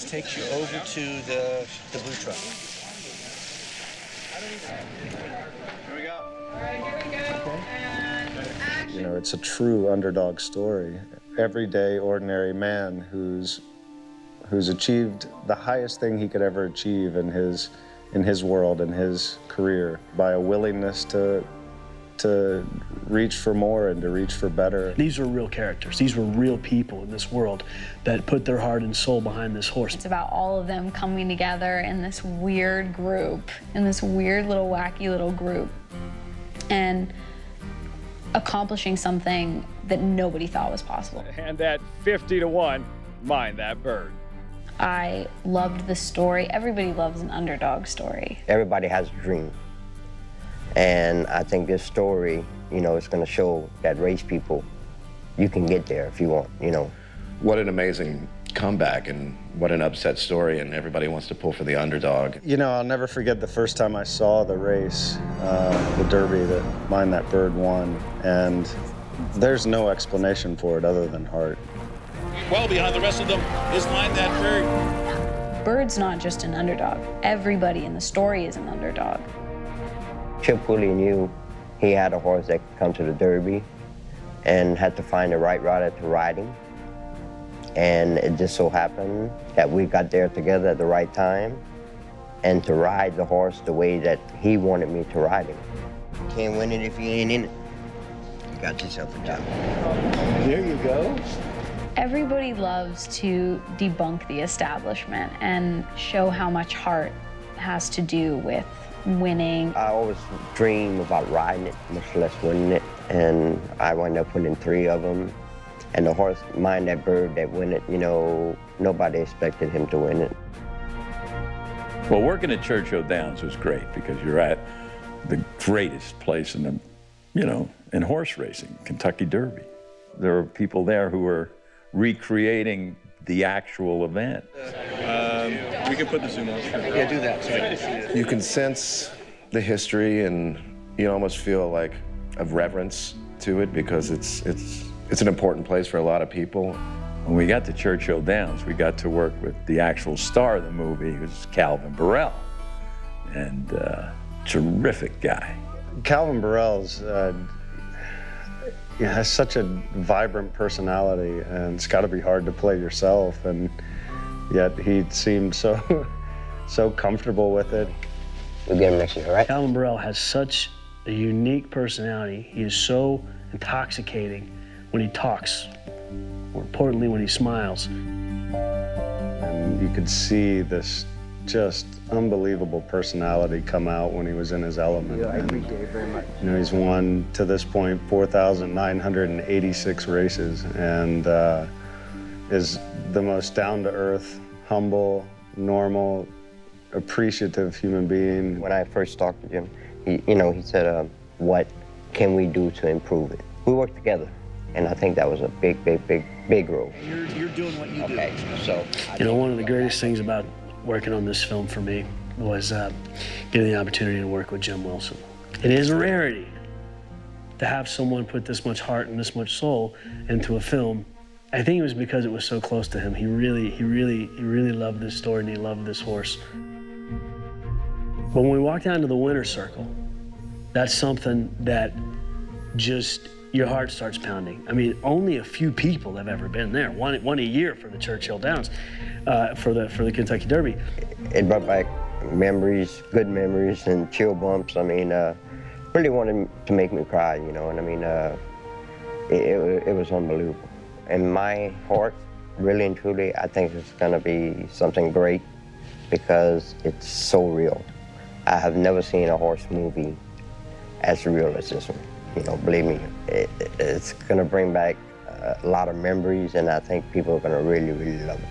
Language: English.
just takes you over to the blue truck. Here we go. All right, here we go. And action. You know, it's a true underdog story. Everyday, ordinary man who's achieved the highest thing he could ever achieve in his world, in his career, by a willingness to reach for more and to reach for better. These were real characters. These were real people in this world that put their heart and soul behind this horse. It's about all of them coming together in this weird group, in this weird little wacky little group, and accomplishing something that nobody thought was possible. And at 50-1, mind that bird. I loved the story. Everybody loves an underdog story. Everybody has a dream. And I think this story, you know, it's going to show that race people, you can get there if you want, you know. What an amazing comeback and what an upset story, and everybody wants to pull for the underdog. You know, I'll never forget the first time I saw the race, the Derby that Mind That Bird won, and there's no explanation for it other than heart. Well behind the rest of them is Mind That Bird. Bird's not just an underdog. Everybody in the story is an underdog. Chip Cooley knew he had a horse that could come to the Derby and had to find the right rider to ride him. And it just so happened that we got there together at the right time and to ride the horse the way that he wanted me to ride him. Can't win it if you ain't in it. You got yourself a job. There you go. Everybody loves to debunk the establishment and show how much heart has to do with winning. I always dream about riding it, much less winning it, and I wound up winning 3 of them. And the horse, Mind That Bird, that win it, you know, nobody expected him to win it. Well, working at Churchill Downs was great because you're at the greatest place in the, you know, in horse racing, Kentucky Derby. There were people there who were recreating the actual event. We can put the zoom on. Yeah, do that so I can see it. You can sense the history, and you almost feel like a reverence to it because it's an important place for a lot of people. When we got to Churchill Downs, we got to work with the actual star of the movie, who was Calvin Burrell, and terrific guy. Calvin Burrell's has such a vibrant personality, and it's got to be hard to play yourself, and yet he seemed so comfortable with it. We'll get him next year, all right? Calvin Burrell has such a unique personality. He is so intoxicating when he talks, more importantly, when he smiles. And you could see this just unbelievable personality come out when he was in his element. Yeah, I appreciate it very much. You know, he's won, to this point, 4,986 races, and is the most down-to-earth, humble, normal, appreciative human being. When I first talked to Jim, he said, what can we do to improve it? We worked together, and I think that was a big role. You're doing what you do. Okay, so. You know, one of the greatest things about working on this film for me was getting the opportunity to work with Jim Wilson. It is a rarity to have someone put this much heart and this much soul into a film. I think it was because it was so close to him. He really loved this story, and he loved this horse. But when we walk down to the winner's circle, that's something that just, your heart starts pounding. I mean, only a few people have ever been there. One a year for the Churchill Downs, for the Kentucky Derby. It brought back memories, good memories, and chill bumps. I mean, really wanted to make me cry, you know, and I mean, it was unbelievable. And my heart, really and truly, I think it's gonna be something great because it's so real. I have never seen a horse movie as real as this one. You know, believe me, it's gonna bring back a lot of memories, and I think people are gonna really love it.